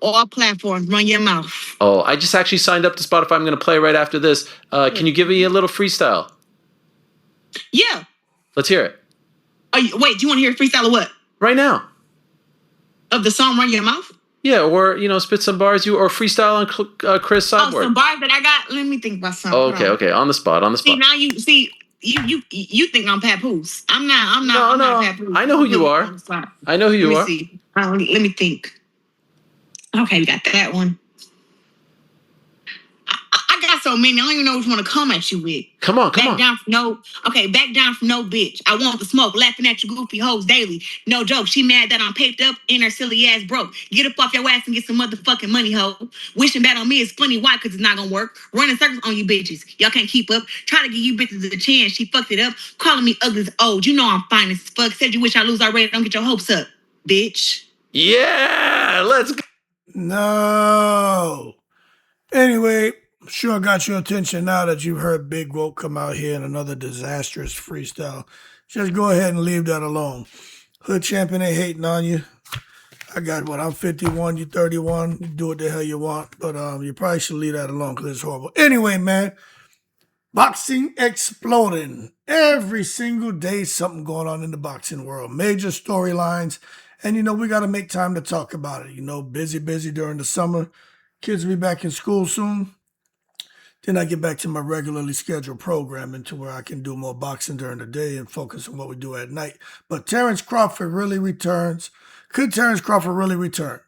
All platforms. Run your mouth. Oh, I just actually signed up to Spotify. I'm going to play right after this. Can you give me a little freestyle? Yeah. Let's hear it. Wait, do you want to hear a freestyle or what? Right now. Of the song Run Your Mouth? Yeah, or, spit some bars, or freestyle on Chris Sideboard. Oh, some bars that I got? Let me think about something. Oh, okay. On the spot. See, now you think I'm papoose. I'm not papoose. I know who you are. I know who you are. See. Let me think. Okay, we got that one. I got so many. I don't even know which one to come at you with. Come on. Back down from no bitch. I want the smoke, laughing at you goofy hoes daily. No joke. She mad that I'm paped up and her silly ass broke. Get up off your ass and get some motherfucking money, hoe. Wishing bad on me is funny. Why? Because it's not gonna work. Running circles on you bitches. Y'all can't keep up. Try to give you bitches a chance. She fucked it up. Calling me ugly as old. You know I'm fine as fuck. Said you wish I lose already. Don't get your hopes up, bitch. Yeah, let's go. No. Anyway, I'm sure I got your attention now that you've heard Big Woke come out here in another disastrous freestyle. Just go ahead and leave that alone. Hood champion ain't hating on you. I got I'm 51, you 31. You do what the hell you want, but you probably should leave that alone because it's horrible. Anyway, man, boxing exploding. Every single day something going on in the boxing world. Major storylines. And, we got to make time to talk about it. Busy during the summer. Kids will be back in school soon. Then I get back to my regularly scheduled programming to where I can do more boxing during the day and focus on what we do at night. But Terence Crawford really returns. Could Terence Crawford really return?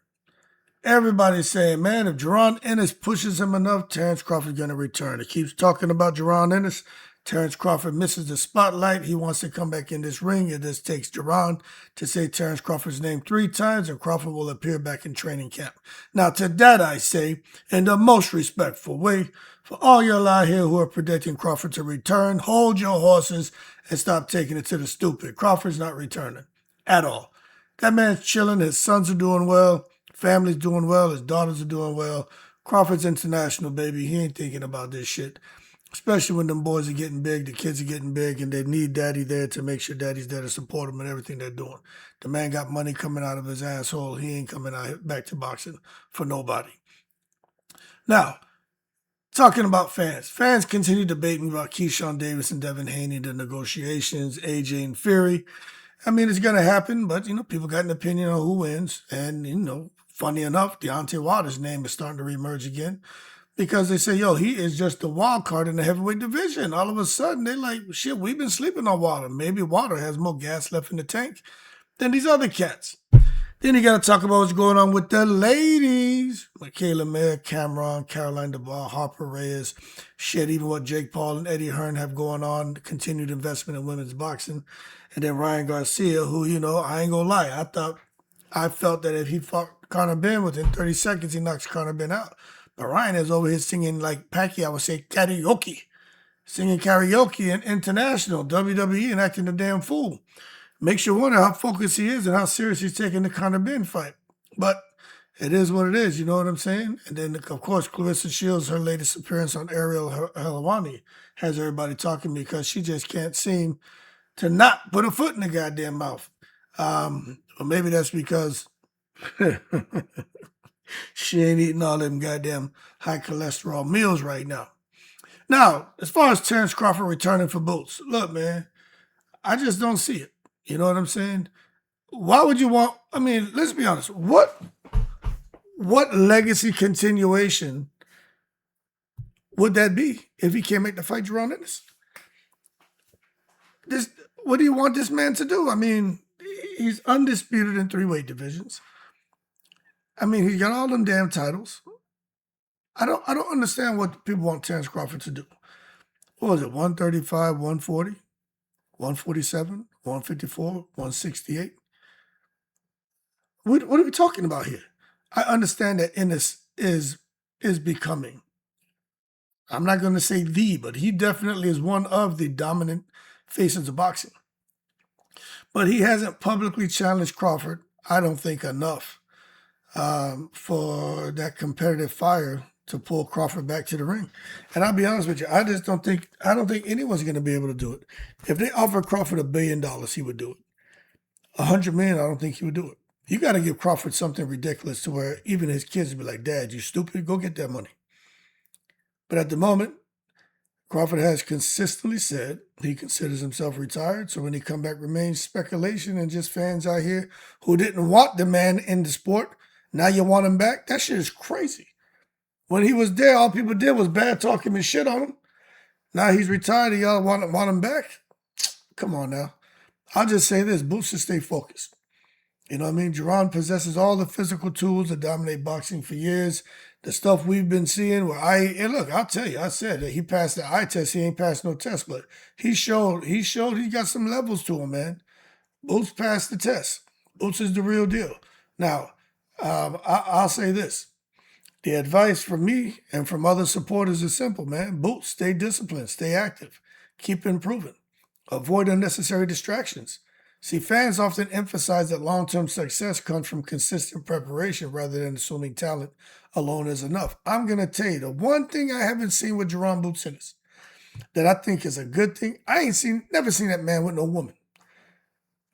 Everybody's saying, man, if Jaron Ennis pushes him enough, Terence Crawford's going to return. It keeps talking about Jaron Ennis. Terence Crawford misses the spotlight. He wants to come back in this ring. It just takes Jaron to say Terence Crawford's name 3 times, and Crawford will appear back in training camp. Now, to that I say, in the most respectful way, for all y'all out here who are predicting Crawford to return, hold your horses and stop taking it to the stupid. Crawford's not returning at all. That man's chilling. His sons are doing well. Family's doing well. His daughters are doing well. Crawford's international, baby. He ain't thinking about this shit. Especially when them boys are getting big, the kids are getting big, and they need daddy there to make sure daddy's there to support them and everything they're doing. The man got money coming out of his asshole. He ain't coming out back to boxing for nobody. Now, talking about fans. Fans continue debating about Keyshawn Davis and Devin Haney, the negotiations, AJ and Fury. I mean, it's going to happen, but, people got an opinion on who wins. And, funny enough, Deontay Wilder's name is starting to reemerge again. Because they say, he is just the wild card in the heavyweight division. All of a sudden, they're like, shit, we've been sleeping on Wilder. Maybe Wilder has more gas left in the tank than these other cats. Then you got to talk about what's going on with the ladies. Mikaela Mayer, Cameron, Caroline Dubois, Harper, Reyes. Shit, even what Jake Paul and Eddie Hearn have going on, continued investment in women's boxing. And then Ryan Garcia, who, I ain't going to lie. I felt that if he fought Conor Benn within 30 seconds, he knocks Conor Benn out. But Ryan is over here singing like Pacquiao would say karaoke. Singing karaoke in international, WWE, and acting a damn fool. Makes you wonder how focused he is and how serious he's taking the Conor Benn fight. But it is what it is, you know what I'm saying? And then, of course, Clarissa Shields, her latest appearance on Ariel Helwani, has everybody talking because she just can't seem to not put a foot in the goddamn mouth. Or maybe that's because she ain't eating all them goddamn high cholesterol meals right now. Now, as far as Terence Crawford returning for Boots, look, man, I just don't see it. You know what I'm saying? Why would you want, let's be honest, what legacy continuation would that be if he can't make the fight Jaron Ennis? What do you want this man to do? He's undisputed in 3 weight divisions. He got all them damn titles. I don't understand what people want Terence Crawford to do. What was it, 135, 140, 147, 154, 168? What are we talking about here? I understand that Ennis is becoming, I'm not going to say but he definitely is one of the dominant faces of boxing. But he hasn't publicly challenged Crawford, I don't think, enough for that competitive fire to pull Crawford back to the ring. And I'll be honest with you, I don't think anyone's going to be able to do it. If they offer Crawford $1 billion, he would do it. $100 million, I don't think he would do it. You got to give Crawford something ridiculous to where even his kids would be like, Dad, you stupid, go get that money. But at the moment, Crawford has consistently said he considers himself retired. So when he come back, remains speculation and just fans out here who didn't want the man in the sport. Now you want him back? That shit is crazy. When he was there, all people did was bad talk him and shit on him. Now he's retired and y'all want him back? Come on now. I'll just say this, Boots should stay focused. You know what I mean? Jaron possesses all the physical tools to dominate boxing for years. The stuff we've been seeing where and look, I'll tell you, I said that he passed the eye test. He ain't passed no test, but he showed he got some levels to him, man. Boots passed the test. Boots is the real deal. Now, I'll say this. The advice from me and from other supporters is simple, man. Boots, stay disciplined, stay active, keep improving, avoid unnecessary distractions. See, fans often emphasize that long-term success comes from consistent preparation rather than assuming talent alone is enough. I'm going to tell you, the one thing I haven't seen with Jaron Boots Ennis that I think is a good thing, never seen that man with no woman.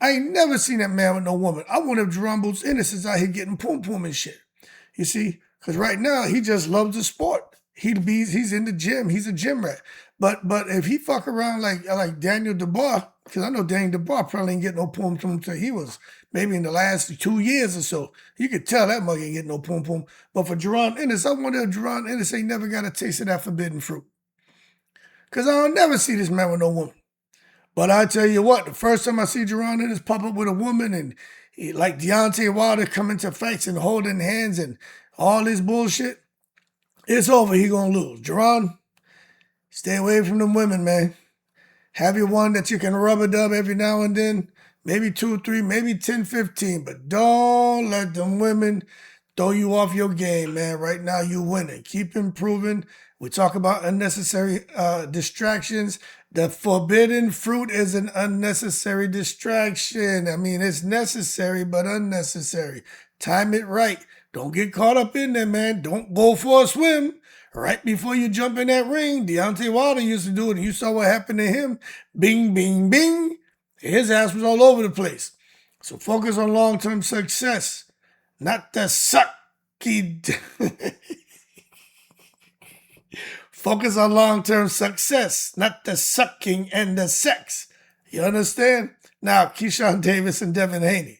I ain't never seen that man with no woman. I wonder if Jaron Boots Ennis is out here getting pum-pum and shit. You see, because right now he just loves the sport. He's in the gym. He's a gym rat. But if he fuck around like Daniel Dubois, because I know Daniel Dubois probably ain't getting no pum pum until he was maybe in the last 2 years or so. You could tell that mug ain't getting no pum pum. But for Jaron Ennis, I wonder if Jaron Ennis ain't never got a taste of that forbidden fruit. Because I'll never see this man with no woman. But I tell you what, the first time I see Jaron Ennis pop up with a woman and like Deontay Wilder come into fights and holding hands and all this bullshit, it's over. He gonna lose. Jaron, stay away from them women, man. Have your one that you can rub-a-dub every now and then, maybe 2 or 3, maybe 10, 15, but don't let them women throw you off your game, man. Right now, you winning. Keep improving. We talk about unnecessary distractions. The forbidden fruit is an unnecessary distraction. I mean, it's necessary, but unnecessary. Time it right. Don't get caught up in there, man. Don't go for a swim right before you jump in that ring. Deontay Wilder used to do it, and you saw what happened to him. Bing, bing, bing. His ass was all over the place. So focus on long-term success, not the sucky. Focus on long-term success, not the sucking and the sex. You understand? Now, Keyshawn Davis and Devin Haney.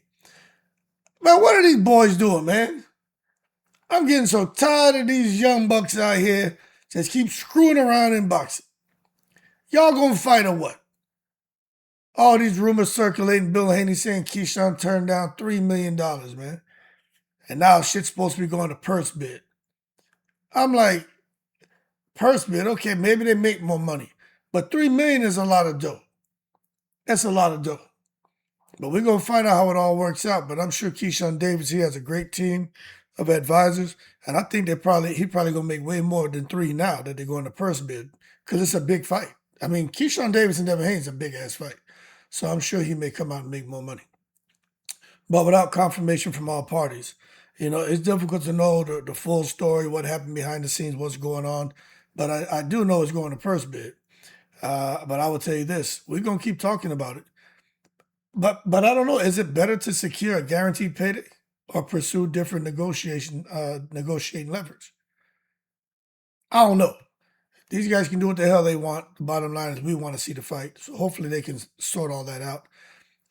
Man, what are these boys doing, man? I'm getting so tired of these young bucks out here just keep screwing around in boxing. Y'all gonna fight or what? All these rumors circulating, Bill Haney saying Keyshawn turned down $3 million, man. And now shit's supposed to be going to purse bid. I'm like, purse bid, okay, maybe they make more money. But $3 million is a lot of dough. That's a lot of dough. But we're going to find out how it all works out. But I'm sure Keyshawn Davis, he has a great team of advisors. And I think he probably going to make way more than 3 now that they're going to purse bid. Because it's a big fight. I mean, Keyshawn Davis and Devin Haney is a big-ass fight. So I'm sure he may come out and make more money. But without confirmation from all parties, it's difficult to know the full story, what happened behind the scenes, what's going on. But I do know it's going to purse bid. But I will tell you this, we're going to keep talking about it. But I don't know, is it better to secure a guaranteed payday or pursue different negotiating leverage? I don't know. These guys can do what the hell they want. The bottom line is we want to see the fight. So hopefully they can sort all that out.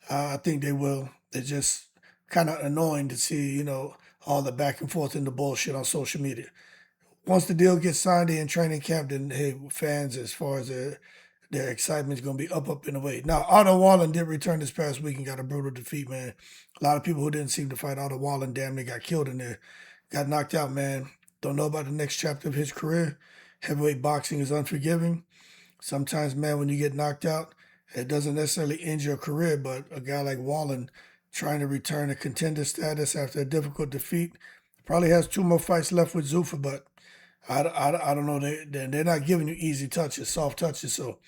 I think they will. It's just kind of annoying to see, all the back and forth and the bullshit on social media. Once the deal gets signed, they in training camp, then, hey, fans, as far as their excitement is going to be up in the way. Now, Otto Wallin did return this past week and got a brutal defeat, man. A lot of people who didn't seem to fight Otto Wallin damn near got killed in there. Got knocked out, man. Don't know about the next chapter of his career. Heavyweight boxing is unforgiving. Sometimes, man, when you get knocked out, it doesn't necessarily end your career, but a guy like Wallin trying to return to contender status after a difficult defeat probably has 2 more fights left with Zuffa, but I don't know. They're not giving you easy touches, soft touches. So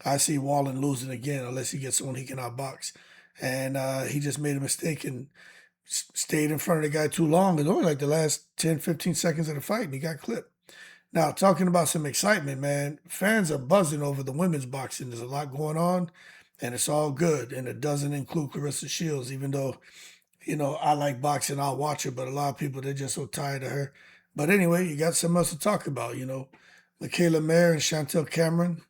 I see Wallin losing again unless he gets someone he can outbox. And he just made a mistake and stayed in front of the guy too long. It's only like the last 10, 15 seconds of the fight, and he got clipped. Now, talking about some excitement, man, fans are buzzing over the women's boxing. There's a lot going on, and it's all good. And it doesn't include Clarissa Shields, even though I like boxing, I'll watch her, but a lot of people, they're just so tired of her. But anyway, you got something else to talk about, Mikaela Mayer and Chantelle Cameron.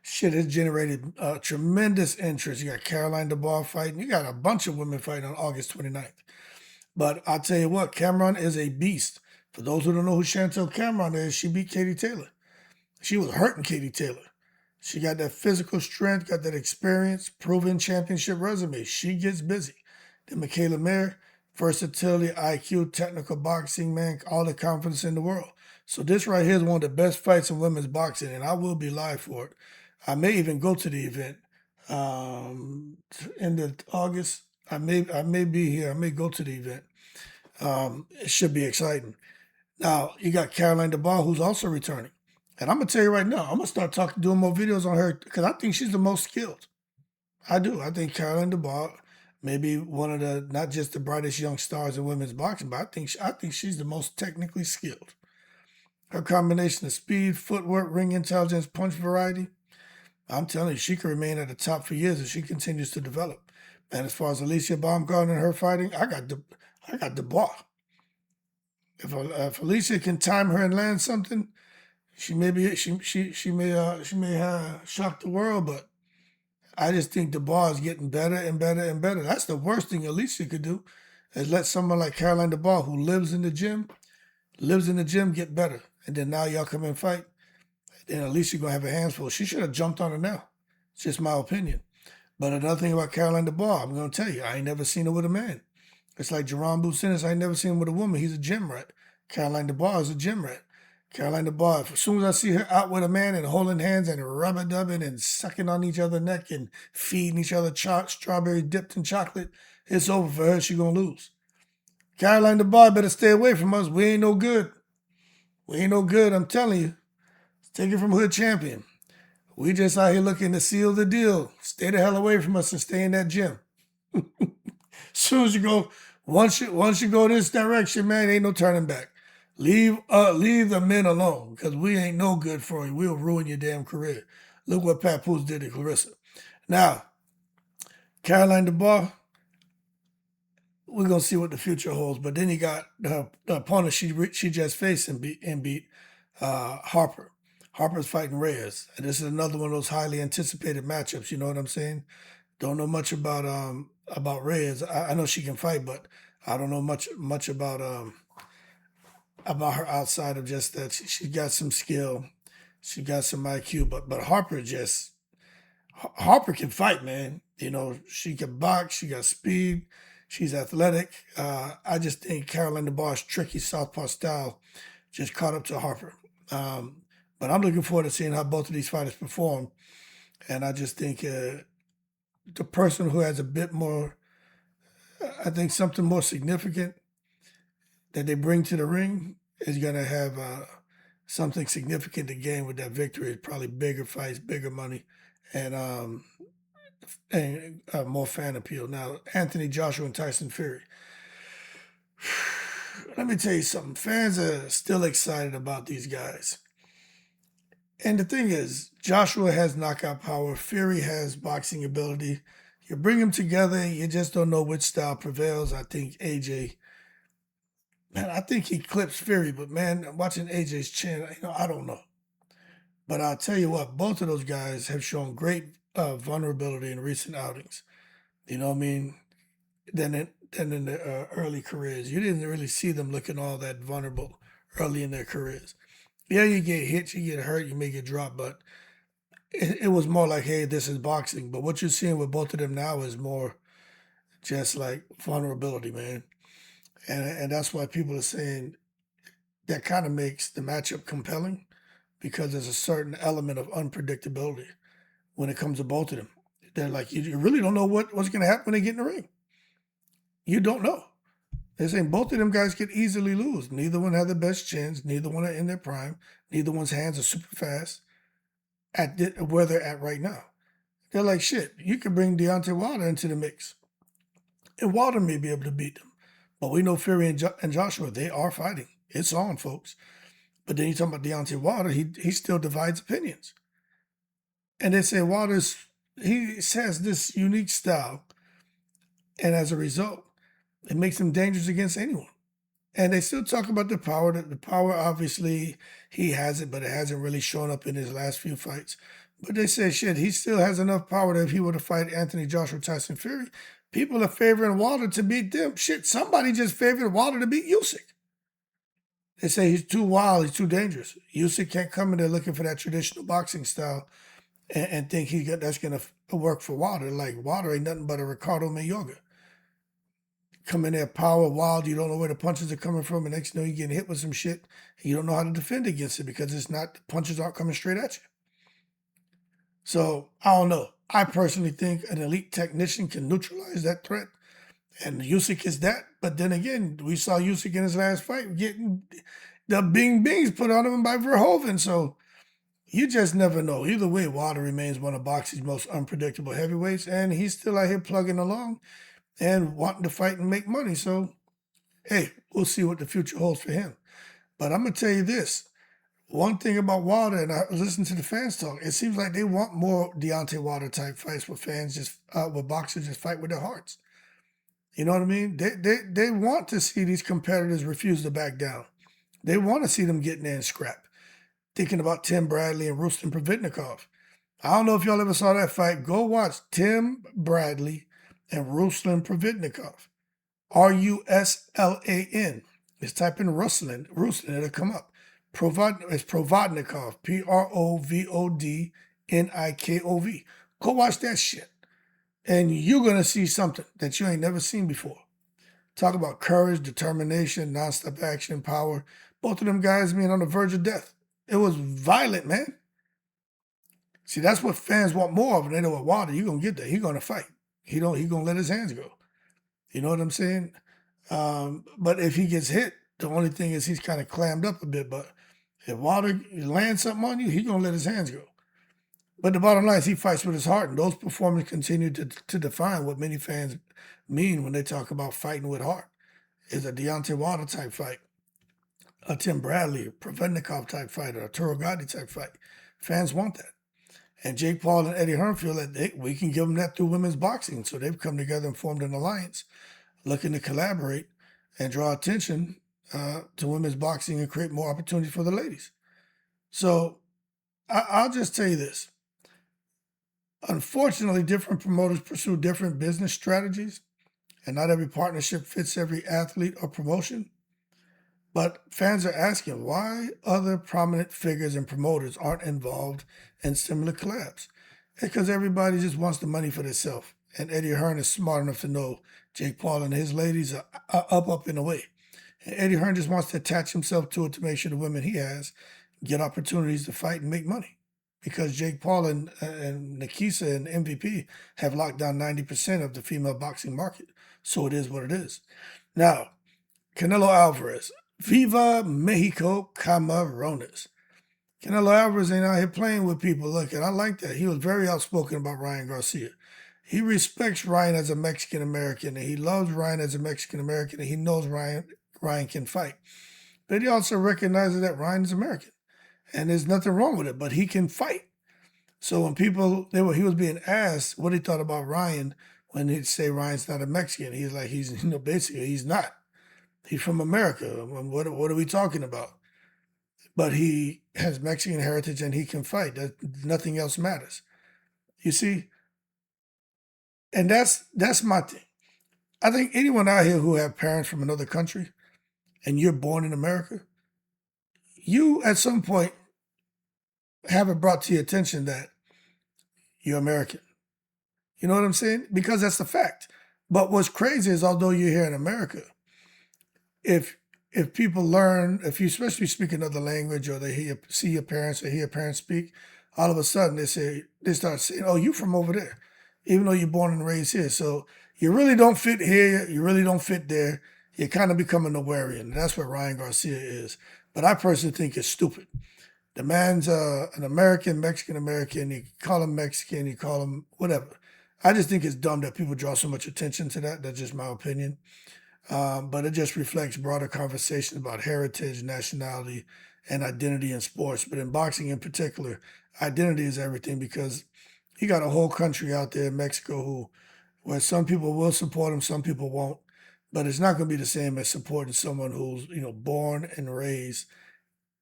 Shit has generated tremendous interest. You got Caroline Dubois fighting. You got a bunch of women fighting on August 29th. But I'll tell you what, Cameron is a beast. For those who don't know who Chantelle Cameron is, she beat Katie Taylor. She was hurting Katie Taylor. She got that physical strength, got that experience, proven championship resume. She gets busy. Then Mikaela Mayer, versatility, IQ, technical boxing, man, all the confidence in the world. So this right here is one of the best fights in women's boxing, and I will be live for it. I may even go to the event end of August. I may be here. I may go to the event. It should be exciting. Now, you got Caroline Dubois, who's also returning. And I'm going to tell you right now, I'm going to start doing more videos on her because I think she's the most skilled. I do. I think Caroline Dubois may be one of the, not just the brightest young stars in women's boxing, but I think she's the most technically skilled. Her combination of speed, footwork, ring intelligence, punch variety, I'm telling you, she can remain at the top for years if she continues to develop. And as far as Alicia Baumgartner and her fighting, I got Dubois. If Alicia can time her and land something, she may shock the world, but I just think Dubois is getting better and better and better. That's the worst thing Alicia could do, is let someone like Caroline Dubois, who lives in the gym, get better. And then now y'all come and fight. Then Alicia gonna have her hands full. She should have jumped on her now. It's just my opinion. But another thing about Caroline Dubois, I'm gonna tell you, I ain't never seen her with a man. It's like Jaron Boots Ennis, I ain't never seen him with a woman. He's a gym rat. Caroline Dubois is a gym rat. Caroline Dubois, as soon as I see her out with a man and holding hands and rubber-dubbing and sucking on each other's neck and feeding each other strawberry dipped in chocolate, it's over for her. She gonna lose. Caroline Dubois better stay away from us. We ain't no good. We ain't no good, I'm telling you. Take it from Hood Champion. We just out here looking to seal the deal. Stay the hell away from us and stay in that gym. Soon as you go, once you go this direction, man, ain't no turning back. Leave the men alone, because we ain't no good for you. We'll ruin your damn career. Look what Papoose did to Clarissa. Now, Caroline Dubois, we're gonna see what the future holds. But then you got the opponent she just faced and beat Harper. Harper's fighting Reyes, and this is another one of those highly anticipated matchups. You know what I'm saying? Don't know much about Reyes. I know she can fight, but I don't know much about her outside of just that she got some skill, she got some IQ. But Harper can fight, man. She can box, she got speed, she's athletic. I just think Caroline Dubois' tricky southpaw style just caught up to Harper. But I'm looking forward to seeing how both of these fighters perform. And I just think the person who has a bit more, I think something more significant that they bring to the ring is going to have something significant to gain with that victory. Probably bigger fights, bigger money, and more fan appeal. Now, Anthony Joshua and Tyson Fury. Let me tell you something. Fans are still excited about these guys. And the thing is, Joshua has knockout power. Fury has boxing ability. You bring them together, you just don't know which style prevails. I think AJ, man, I think he clips Fury, but man, watching AJ's chin, I don't know. But I'll tell you what, both of those guys have shown great vulnerability in recent outings. You know what I mean? Than in their early careers. You didn't really see them looking all that vulnerable early in their careers. Yeah, you get hit, you get hurt, you may get dropped, but it was more like, hey, this is boxing. But what you're seeing with both of them now is more just like vulnerability, man. And that's why people are saying that kind of makes the matchup compelling, because there's a certain element of unpredictability when it comes to both of them. They're like, you really don't know what's going to happen when they get in the ring. You don't know. They're saying both of them guys could easily lose. Neither one have the best chins. Neither one are in their prime. Neither one's hands are super fast at where they're at right now. They're like, shit, you could bring Deontay Wilder into the mix, and Wilder may be able to beat them. But we know Fury and Joshua, they are fighting. It's on, folks. But then you talk about Deontay Wilder, he still divides opinions. And they say he has this unique style, and as a result, It makes him dangerous against anyone. And they still talk about the power. The power, obviously, he has it, but it hasn't really shown up in his last few fights. But they say, shit, he still has enough power that if he were to fight Anthony Joshua, Tyson Fury, people are favoring Wilder to beat them. Shit, somebody just favored Wilder to beat Usyk. They say he's too wild, he's too dangerous. Usyk can't come in there looking for that traditional boxing style and think that's going to work for Wilder. Like, Wilder ain't nothing but a Ricardo Mayorga. Come in there, power, wild, you don't know where the punches are coming from, and next thing you know, you're getting hit with some shit, and you don't know how to defend against it because the punches aren't coming straight at you. So, I don't know. I personally think an elite technician can neutralize that threat, and Usyk is that. But then again, we saw Usyk in his last fight getting the bing-bings put on him by Verhoeven, so you just never know. Either way, Wilder remains one of boxing's most unpredictable heavyweights, and he's still out here plugging along and wanting to fight and make money. So, hey, we'll see what the future holds for him. But I'm going to tell you this. One thing about Wilder, and I listen to the fans talk, it seems like they want more Deontay Wilder type fights where where boxers just fight with their hearts. You know what I mean? They want to see these competitors refuse to back down. They want to see them getting there and scrap. Thinking about Tim Bradley and Ruslan Provodnikov. I don't know if y'all ever saw that fight. Go watch Tim Bradley and Ruslan Provodnikov. Ruslan. Just type in Ruslan, it'll come up. It's Provodnikov, Provodnikov. Go watch that shit. And you're going to see something that you ain't never seen before. Talk about courage, determination, nonstop action, power. Both of them guys being on the verge of death. It was violent, man. See, that's what fans want more of. And they know what Wilder, you're going to get there. He's going to fight. He going to let his hands go. You know what I'm saying? But if he gets hit, the only thing is he's kind of clammed up a bit. But if Wilder lands something on you, he's going to let his hands go. But the bottom line is he fights with his heart. And those performances continue to define what many fans mean when they talk about fighting with heart. It's a Deontay Wilder type fight, a Tim Bradley, a Provodnikov type fight, or a Arturo Gatti type fight. Fans want that. And Jake Paul and Eddie Hearn feel that we can give them that through women's boxing. So they've come together and formed an alliance looking to collaborate and draw attention to women's boxing and create more opportunities for the ladies. So I'll just tell you this. Unfortunately, different promoters pursue different business strategies, and not every partnership fits every athlete or promotion. But fans are asking why other prominent figures and promoters aren't involved in similar collabs. It's because everybody just wants the money for themselves. And Eddie Hearn is smart enough to know Jake Paul and his ladies are up and away. And Eddie Hearn just wants to attach himself to it to make sure the women he has get opportunities to fight and make money. Because Jake Paul and Nikisa and MVP have locked down 90% of the female boxing market. So it is what it is. Now, Canelo Alvarez. Viva Mexico Camarones. Canelo Alvarez ain't out here playing with people. Look, and I like that. He was very outspoken about Ryan Garcia. He respects Ryan as a Mexican-American, and he loves Ryan as a Mexican-American, and he knows Ryan can fight. But he also recognizes that Ryan is American, and there's nothing wrong with it, but he can fight. So when he was being asked what he thought about Ryan when he'd say Ryan's not a Mexican, he's like, basically, he's not. He's from America. What are we talking about? But he has Mexican heritage and he can fight. Nothing else matters. You see? And that's my thing. I think anyone out here who have parents from another country and you're born in America, you at some point have it brought to your attention that you're American. You know what I'm saying? Because that's the fact. But what's crazy is although you're here in America, if people learn, if you especially speak another language or they see your parents or hear your parents speak, all of a sudden they start saying, oh, you from over there, even though you're born and raised here. So you really don't fit here, you really don't fit there. You're kind of becoming a Warian. That's what Ryan Garcia is. But I personally think it's stupid. The man's an American, Mexican-American. You call him Mexican, you call him whatever. I just think it's dumb that people draw so much attention to that. That's just my opinion. But it just reflects broader conversations about heritage, nationality, and identity in sports. But in boxing in particular, identity is everything because you got a whole country out there in Mexico where some people will support him, some people won't. but it's not going to be the same as supporting someone who's, born and raised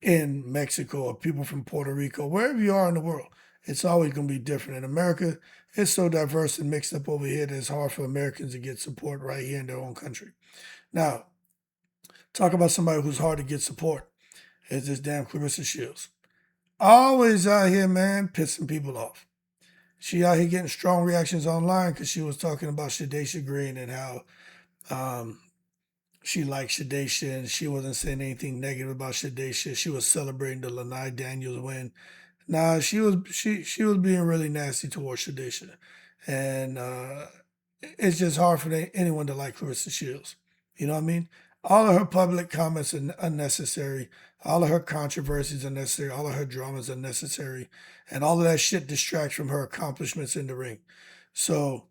in Mexico or people from Puerto Rico, wherever you are in the world. It's always going to be different. In America, it's so diverse and mixed up over here that it's hard for Americans to get support right here in their own country. Now, talk about somebody who's hard to get support. Is this damn Clarissa Shields. Always out here, man, pissing people off. She out here getting strong reactions online because she was talking about Shadacia Green and how she liked Shadacia. She wasn't saying anything negative about Shadacia. She was celebrating the Lanai Daniels win. Nah, she was being really nasty towards Shadacia. And it's just hard for anyone to like Clarissa Shields. You know what I mean? All of her public comments are unnecessary. All of her controversies are necessary. All of her dramas are necessary. And all of that shit distracts from her accomplishments in the ring. So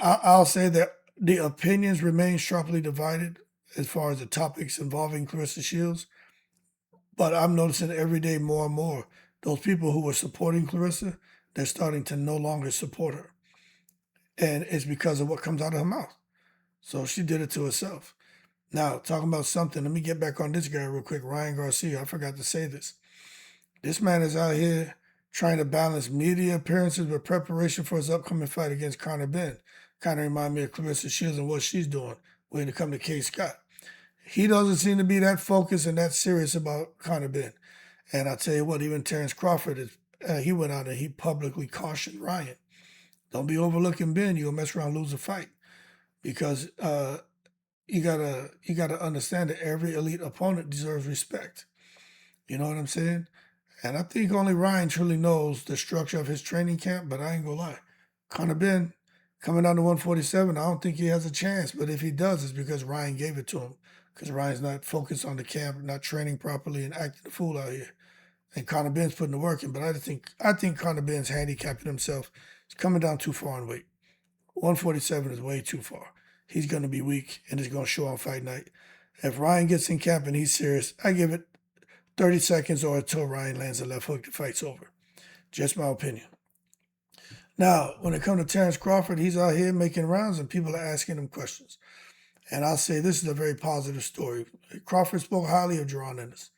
I'll say that the opinions remain sharply divided as far as the topics involving Clarissa Shields. But I'm noticing every day more and more, those people who were supporting Clarissa, they're starting to no longer support her. And it's because of what comes out of her mouth. So she did it to herself. Now, talking about something, let me get back on this guy real quick, Ryan Garcia. I forgot to say this. This man is out here trying to balance media appearances with preparation for his upcoming fight against Conor Benn. Kind of remind me of Clarissa Shields and what she's doing when it comes to K. Scott. He doesn't seem to be that focused and that serious about Conor Benn. And I'll tell you what, even Terence Crawford, he went out and he publicly cautioned Ryan, don't be overlooking Ben. You'll mess around and lose a fight. Because you gotta understand that every elite opponent deserves respect. You know what I'm saying? And I think only Ryan truly knows the structure of his training camp, but I ain't gonna lie. Conor Benn, coming down to 147, I don't think he has a chance. But if he does, it's because Ryan gave it to him. Because Ryan's not focused on the camp, not training properly, and acting the fool out here. And Conor Benn's putting the work in. But I think Conor Benn's handicapping himself. He's coming down too far in weight. 147 is way too far. He's going to be weak, and it's going to show on fight night. If Ryan gets in camp and he's serious, I give it 30 seconds or until Ryan lands a left hook, the fight's over. Just my opinion. Now, when it comes to Terence Crawford, he's out here making rounds, and people are asking him questions. And I'll say this is a very positive story. Crawford spoke highly of Jaron Ennis.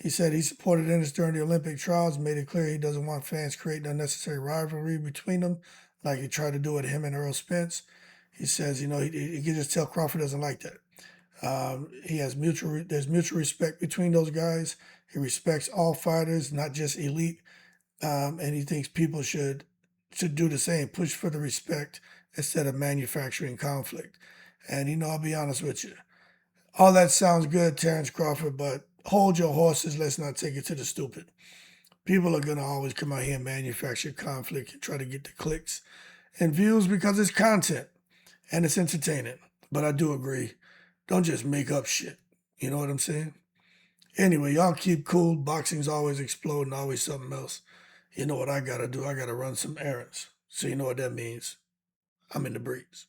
He said he supported Ennis during the Olympic trials, made it clear he doesn't want fans creating unnecessary rivalry between them, like he tried to do with him and Earl Spence. He says, he can just tell Crawford doesn't like that. There's mutual respect between those guys. He respects all fighters, not just elite. And he thinks people should do the same, push for the respect instead of manufacturing conflict. And, I'll be honest with you. All that sounds good, Terence Crawford, but hold your horses. Let's not take it to the stupid. People are going to always come out here and manufacture conflict and try to get the clicks and views because it's content and it's entertaining. But I do agree. Don't just make up shit. You know what I'm saying? Anyway, y'all keep cool. Boxing's always exploding, always something else. You know what I got to do? I got to run some errands. So you know what that means. I'm in the breeze.